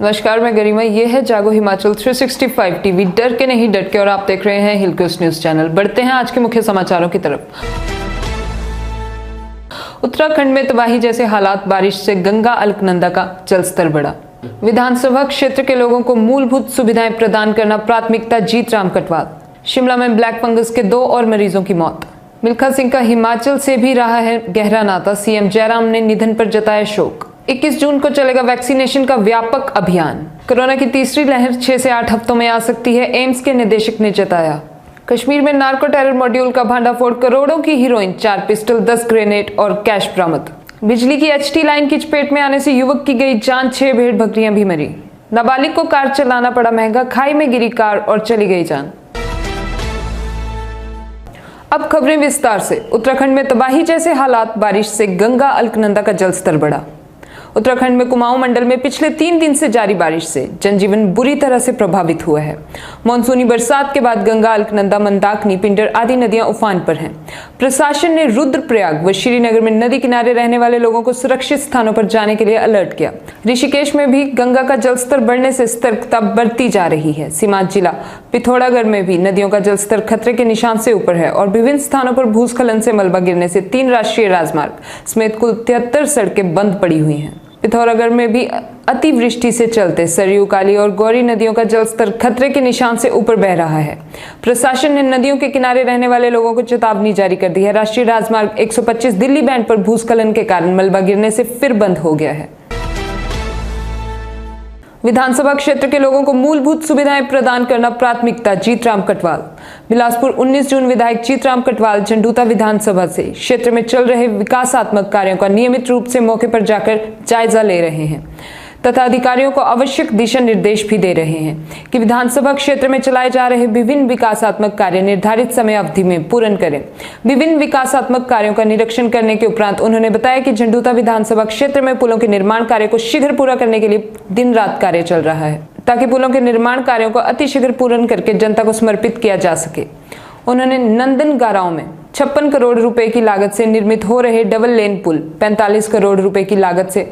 नमस्कार, मैं गरिमा। ये है जागो हिमाचल 365 टीवी। डर के नहीं डट के, और आप देख रहे हैं हिल कोस्ट न्यूज चैनल। बढ़ते हैं आज के मुख्य समाचारों की तरफ। उत्तराखंड में तबाही जैसे हालात, बारिश से गंगा अलकनंदा का जलस्तर बढ़ा। विधानसभा क्षेत्र के लोगों को मूलभूत सुविधाएं प्रदान करना प्राथमिकता, जीतराम कटवाल। शिमला में ब्लैक फंगस के 2 और मरीजों की मौत। मिल्खा सिंह का हिमाचल से भी रहा है गहरा नाता, सीएम जयराम ने निधन पर जताया शोक। 21 जून को चलेगा वैक्सीनेशन का व्यापक अभियान। कोरोना की तीसरी लहर 6 से 8 हफ्तों में आ सकती है, एम्स के निदेशक ने जताया। कश्मीर में नार्को टेरर मॉड्यूल का भांडाफोड़, करोड़ों की हीरोइन, 4 पिस्टल, 10 ग्रेनेड और कैश बरामद। बिजली की एचटी लाइन की चपेट में आने से युवक की गई जान, 6 भेड़ बकरियां भी मरी। नाबालिग को कार चलाना पड़ा महंगा, खाई में गिरी कार और चली गई जान। अब खबरें विस्तार से। उत्तराखंड में तबाही जैसे हालात, बारिश से गंगा अलकनंदा का जलस्तर बढ़ा। उत्तराखंड में कुमाऊं मंडल में पिछले 3 दिन से जारी बारिश से जनजीवन बुरी तरह से प्रभावित हुआ है। मानसूनी बरसात के बाद गंगा, अलकनंदा, मंदाकिनी, पिंडर आदि नदियां उफान पर हैं। प्रशासन ने रुद्रप्रयाग व श्रीनगर में नदी किनारे रहने वाले लोगों को सुरक्षित स्थानों पर जाने के लिए अलर्ट किया। ऋषिकेश में भी गंगा का जलस्तर बढ़ने से सतर्कता बरती जा रही है। सीमांत जिला पिथौरागढ़ में भी नदियों का जलस्तर खतरे के निशान से ऊपर है और विभिन्न स्थानों पर भूस्खलन से मलबा गिरने से 3 राष्ट्रीय राजमार्ग समेत कुल 73 सड़कें बंद पड़ी हुई हैं। पिथौरागढ़ में भी अतिवृष्टि से चलते सरयू, काली और गौरी नदियों का जलस्तर खतरे के निशान से ऊपर बह रहा है। प्रशासन ने नदियों के किनारे रहने वाले लोगों को चेतावनी जारी कर दी है। राष्ट्रीय राजमार्ग 125 दिल्ली बैंड पर भूस्खलन के कारण मलबा गिरने से फिर बंद हो गया है। विधानसभा क्षेत्र के लोगों को मूलभूत सुविधाएं प्रदान करना प्राथमिकता, जीतराम कटवाल। बिलासपुर 19 जून विधायक जीतराम कटवाल झंडूता विधानसभा से क्षेत्र में चल रहे विकासात्मक कार्यों का नियमित रूप से मौके पर जाकर जायजा ले रहे हैं तथा अधिकारियों को आवश्यक दिशा निर्देश भी दे रहे हैं कि विधानसभा क्षेत्र में चलाए जा रहे विभिन्न विकासात्मक कार्य निर्धारित समय अवधि में पूर्ण करें। विभिन्न विकासात्मक कार्यों का निरीक्षण करने के उपरांत उन्होंने बताया कि झंडूता विधानसभा क्षेत्र में पुलों के निर्माण कार्य को शीघ्र पूरा करने के लिए दिन रात कार्य चल रहा है ताकि पुलों के निर्माण कार्यों को अतिशीघ्र पूर्ण करके जनता को समर्पित किया जा सके। उन्होंने नंदनगाराव में 56 करोड़ रुपए की लागत से निर्मित हो रहे डबल लेन पुल, 45 करोड़ रुपए की लागत से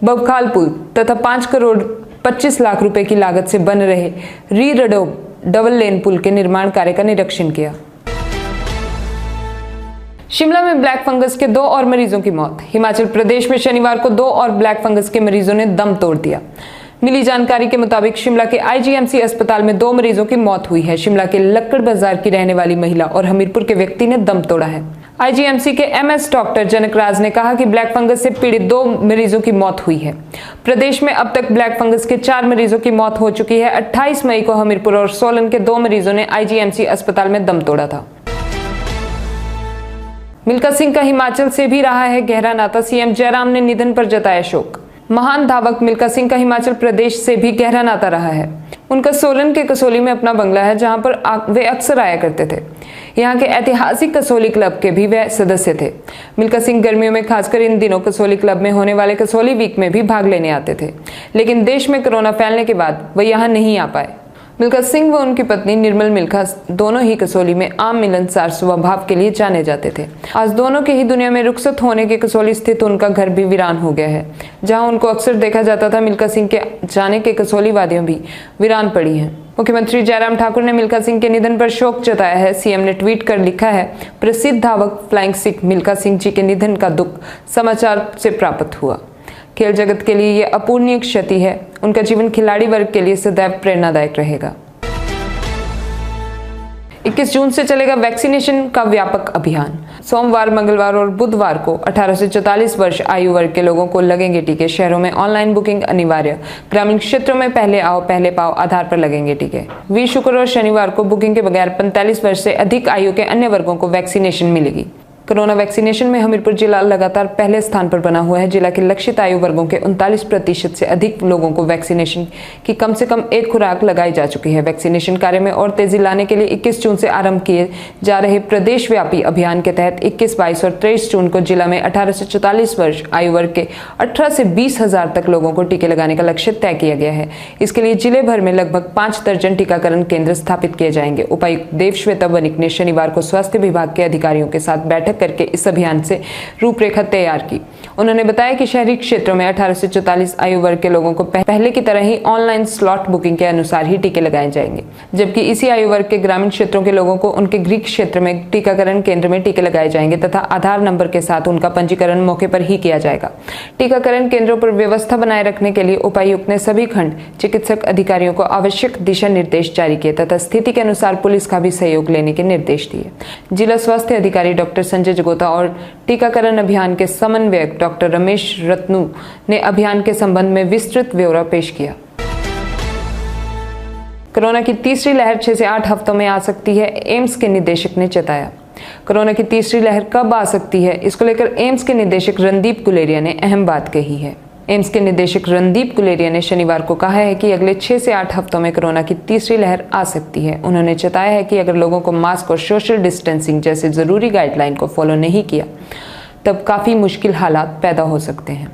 बबखाल पुल तथा 5 करोड़ 25 लाख रुपए की लागत से बन रहे रीरडो डबल लेन पुल के निर्माण कार्य का निरीक्षण किया। शिमला में ब्लैक फंगस के 2 और मरीजों की मौत। हिमाचल प्रदेश में शनिवार को 2 और ब्लैक फंगस के मरीजों ने दम तोड़ दिया। मिली जानकारी के मुताबिक शिमला के आईजीएमसी अस्पताल में 2 मरीजों की मौत हुई है। शिमला के लक्कड़ बाजार की रहने वाली महिला और हमीरपुर के व्यक्ति ने दम तोड़ा है। आईजीएमसी के एमएस डॉक्टर जनक राज ने कहा कि ब्लैक फंगस से पीड़ित 2 मरीजों की मौत हुई है। प्रदेश में अब तक ब्लैक फंगस के 4 मरीजों की मौत हो चुकी है। 28 मई को हमीरपुर और सोलन के 2 मरीजों ने आईजीएमसी अस्पताल में दम तोड़ा था। मिल्खा सिंह का हिमाचल से भी रहा है गहरा नाता, सीएम जयराम ने निधन पर जताया शोक। महान धावक मिल्खा सिंह का हिमाचल प्रदेश से भी गहरा नाता रहा है। उनका सोलन के कसोली में अपना बंगला है जहां पर वे अक्सर आया करते थे। यहाँ के ऐतिहासिक कसोली क्लब के भी वे सदस्य थे। मिल्खा सिंह गर्मियों में, खासकर इन दिनों, कसोली क्लब में होने वाले कसोली वीक में भी भाग लेने आते थे, लेकिन देश में कोरोना फैलने के बाद वे यहाँ नहीं आ पाए। मिल्खा सिंह व उनकी पत्नी निर्मल मिल्खा दोनों ही कसोली में आम मिलनसार स्वभाव के लिए जाने जाते थे। आज दोनों के ही दुनिया में रुखसत होने के कसोली स्थित उनका घर भी वीरान हो गया है। जहां उनको अक्सर देखा जाता था, मिल्खा सिंह के जाने के कसोली वादियां भी वीरान पड़ी हैं। मुख्यमंत्री जयराम ठाकुर ने मिल्खा सिंह के निधन पर शोक जताया है। सीएम ने ट्वीट कर लिखा है, प्रसिद्ध धावक फ्लाइंग सिख मिल्खा सिंह जी के निधन का दुख समाचार से प्राप्त हुआ। खेल जगत के लिए यह अपूर्णीय क्षति है। उनका जीवन खिलाड़ी वर्ग के लिए सदैव प्रेरणादायक रहेगा। 21 जून से चलेगा वैक्सीनेशन का व्यापक अभियान। सोमवार, मंगलवार और बुधवार को 18 से 44 वर्ष आयु वर्ग के लोगों को लगेंगे टीके। शहरों में ऑनलाइन बुकिंग अनिवार्य। ग्रामीण क्षेत्रों में पहले आओ पहले पाओ आधार पर लगेंगे टीके। वीर, शुक्र और शनिवार को बुकिंग के बगैर 45 वर्ष से अधिक आयु के अन्य वर्गों को वैक्सीनेशन मिलेगी। कोरोना वैक्सीनेशन में हमीरपुर जिला लगातार पहले स्थान पर बना हुआ है। जिला के लक्षित आयु वर्गों के 39% से अधिक लोगों को वैक्सीनेशन की कम से कम 1 खुराक लगाई जा चुकी है। वैक्सीनेशन कार्य में और तेजी लाने के लिए 21 जून से आरंभ किए जा रहे प्रदेश व्यापी अभियान के तहत 21, 22 और 23 जून को जिला में 18 से 44 वर्ष आयु वर्ग के 18 से 20 हजार तक लोगों को टीके लगाने का लक्ष्य तय किया गया है। इसके लिए जिले भर में लगभग 5 दर्जन टीकाकरण केंद्र स्थापित किए जाएंगे। उपायुक्त देवश्वेता वनिक ने शनिवार को स्वास्थ्य विभाग के अधिकारियों के साथ बैठक बैठक करके इस अभियान से रूपरेखा तैयार की। उन्होंने बताया कि शहरी क्षेत्रों में 18 से 44 आयु वर्ग के लोगों को पहले की तरह ही ऑनलाइन स्लॉट बुकिंग के अनुसार ही टीके लगाए जाएंगे, जबकि इसी आयु वर्ग के ग्रामीण क्षेत्रों के लोगों को उनके गृह क्षेत्र में टीकाकरण केंद्र में टीके लगाए जाएंगे तथा आधार नंबर के साथ उनका पंजीकरण मौके पर ही किया जाएगा। टीकाकरण केंद्रों पर व्यवस्था बनाए रखने के लिए उपायुक्त ने सभी खंड चिकित्सक अधिकारियों को आवश्यक दिशा निर्देश जारी किए तथा स्थिति के अनुसार पुलिस का भी सहयोग लेने के निर्देश दिए। जिला स्वास्थ्य अधिकारी डॉक्टर संजय जगोता और टीकाकरण अभियान के समन्वयक डॉक्टर रमेश रत्नू ने अभियान के संबंध में विस्तृत ब्यौरा पेश किया। कोरोना की तीसरी लहर 6 से 8 हफ्तों में आ सकती है, एम्स के निदेशक ने चेताया। कोरोना की तीसरी लहर कब आ सकती है, इसको लेकर एम्स के निदेशक रणदीप गुलेरिया ने अहम बात कही है। एम्स के निदेशक रणदीप गुलेरिया ने शनिवार को कहा है कि अगले 6 से 8 हफ्तों में कोरोना की तीसरी लहर आ सकती है। उन्होंने चेताया है कि अगर लोगों को मास्क और सोशल डिस्टेंसिंग जैसे जरूरी गाइडलाइन को फॉलो नहीं किया तब काफी मुश्किल हालात पैदा हो सकते हैं।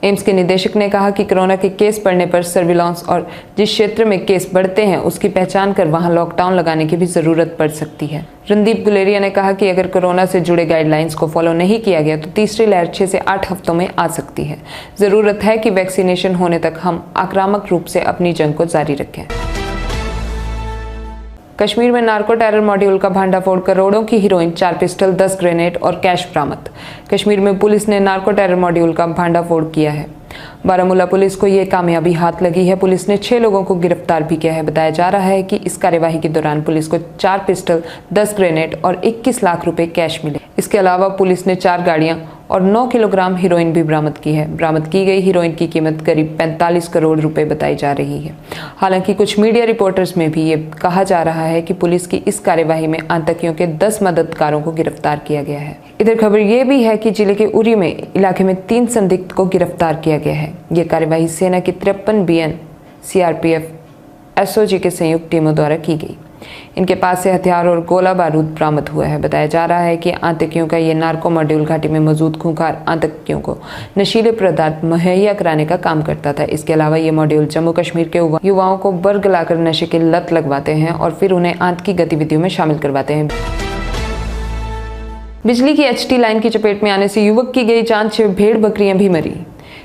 एम्स के निदेशक ने कहा कि कोरोना के केस बढ़ने पर सर्विलांस और जिस क्षेत्र में केस बढ़ते हैं उसकी पहचान कर वहां लॉकडाउन लगाने की भी जरूरत पड़ सकती है। रणदीप गुलेरिया ने कहा कि अगर कोरोना से जुड़े गाइडलाइंस को फॉलो नहीं किया गया तो तीसरी लहर 6 से 8 हफ्तों में आ सकती है। जरूरत है कि वैक्सीनेशन होने तक हम आक्रामक रूप से अपनी जंग को जारी रखें। कश्मीर में नार्को टेरर मॉड्यूल का भांडाफोड़, करोड़ों की हीरोइन, 4 पिस्टल, 10 ग्रेनेड और कैश बरामद। कश्मीर में पुलिस ने नार्को टेरर मॉड्यूल का भांडाफोड़ किया है। बारामूला पुलिस को यह कामयाबी हाथ लगी है। पुलिस ने 6 लोगों को गिरफ्तार भी किया है। बताया जा रहा है कि इस कार्यवाही के दौरान पुलिस को 4 पिस्टल, 10 ग्रेनेड और 21 लाख रुपए कैश मिले। इसके अलावा पुलिस ने 4 गाड़ियां और 9 किलोग्राम हीरोइन भी बरामद की है। बरामद की गई हीरोइन की कीमत करीब 45 करोड़ रुपए बताई जा रही है। हालांकि कुछ मीडिया रिपोर्टर्स में भी ये कहा जा रहा है कि पुलिस की इस कार्यवाही में आतंकियों के 10 मददगारों को गिरफ्तार किया गया है। इधर खबर ये भी है कि जिले के उरी में इलाके में 3 संदिग्ध को गिरफ्तार किया गया है। ये कार्यवाही सेना की 53 BN, CRPF, SOG के संयुक्त टीमों द्वारा की गई। इनके पास से हथियार और गोला बारूद बरामद हुआ है। बताया जा रहा है कि आतंकियों का ये नार्को मॉड्यूल घाटी में मौजूद खूंखार आतंकियों को नशीले पदार्थ मुहैया कराने का काम करता था। इसके अलावा ये मॉड्यूल जम्मू कश्मीर के युवाओं को बरगलाकर नशे की लत लगवाते हैं और फिर उन्हें आतंकी गतिविधियों में शामिल करवाते हैं। बिजली की HT लाइन की चपेट में आने से युवक की गई जान, 6 भेड़ बकरियां भी मरी।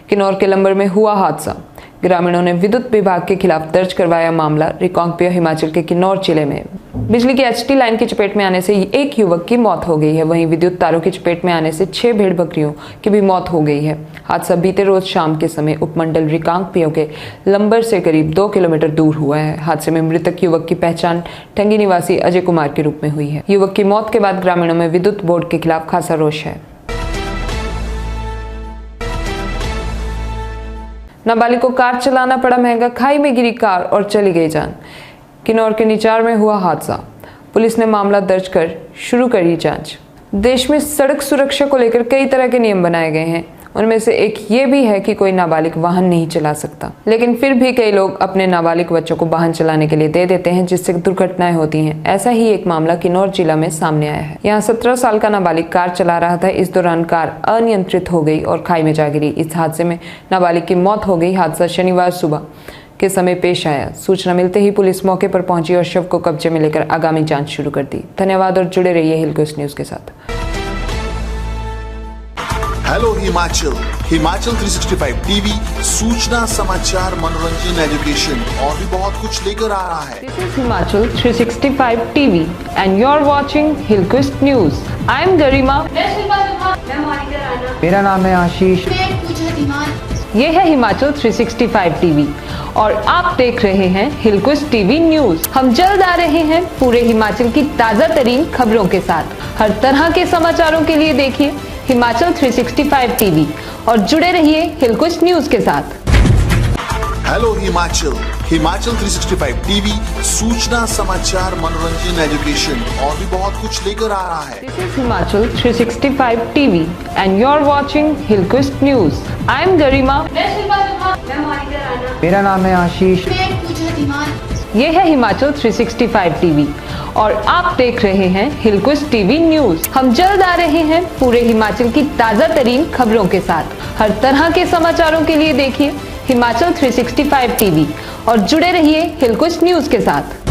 किन्नौर के लंबर में हुआ हादसा। ग्रामीणों ने विद्युत विभाग के खिलाफ दर्ज करवाया मामला। रिकांगपिओ हिमाचल के किन्नौर जिले में बिजली की HT लाइन की चपेट में आने से एक युवक की मौत हो गई है। वहीं विद्युत तारों की चपेट में आने से 6 भेड़ बकरियों की भी मौत हो गई है। हादसा बीते रोज शाम के समय उपमंडल रिकांगपिओ के लंबर से करीब 2 किलोमीटर दूर हुआ है। हादसे में मृतक युवक की पहचान टंगी निवासी अजय कुमार के रूप में हुई है। युवक की मौत के बाद ग्रामीणों में विद्युत बोर्ड के खिलाफ खासा रोष है। नाबालिग को कार चलाना पड़ा महंगा, खाई में गिरी कार और चली गई जान। किन्नौर के निचार में हुआ हादसा। पुलिस ने मामला दर्ज कर शुरू करी जांच। देश में सड़क सुरक्षा को लेकर कई तरह के नियम बनाए गए हैं। उनमें से एक ये भी है कि कोई नाबालिग वाहन नहीं चला सकता, लेकिन फिर भी कई लोग अपने नाबालिग बच्चों को वाहन चलाने के लिए दे देते हैं, जिससे दुर्घटनाएं होती हैं। ऐसा ही एक मामला किन्नौर जिला में सामने आया है। यहाँ 17 साल का नाबालिग कार चला रहा था। इस दौरान कार अनियंत्रित हो गई और खाई में जा गिरी। इस हादसे में नाबालिग की मौत हो गई। हादसा शनिवार सुबह के समय पेश आया। सूचना मिलते ही पुलिस मौके पर पहुंची और शव को कब्जे में लेकर आगामी जांच शुरू कर दी। धन्यवाद और जुड़े रहिए हिलकोस्ट न्यूज के साथ। हेलो हिमाचल, हिमाचल 365 टीवी सूचना, समाचार, मनोरंजन, एजुकेशन और भी बहुत कुछ लेकर आ रहा है। This is Himachal 365 TV and you're watching Hillquist News. I am गरिमा। मेरा नाम है आशीष। ये है हिमाचल 365 टीवी और आप देख रहे हैं हिलक्विस्ट टीवी न्यूज। हम जल्द आ रहे हैं पूरे हिमाचल की ताजा तरीन खबरों के साथ। हर तरह के समाचारों के लिए देखिए हिमाचल 365 टीवी और जुड़े रहिए हिलक्विस्ट न्यूज के साथ। हेलो हिमाचल, हिमाचल 365 टीवी सूचना, समाचार, मनोरंजन, एजुकेशन और भी बहुत कुछ लेकर आ रहा है। This is Himachal 365 TV and you're watching Hillquist News. I am गरिमा। मेरा नाम है आशीष। ये है हिमाचल 365 टीवी और आप देख रहे हैं हिलक्विस्ट टीवी न्यूज। हम जल्द आ रहे हैं पूरे हिमाचल की ताजा तरीन खबरों के साथ। हर तरह के समाचारों के लिए देखिए हिमाचल 365 टीवी और जुड़े रहिए हिलक्विस्ट न्यूज के साथ।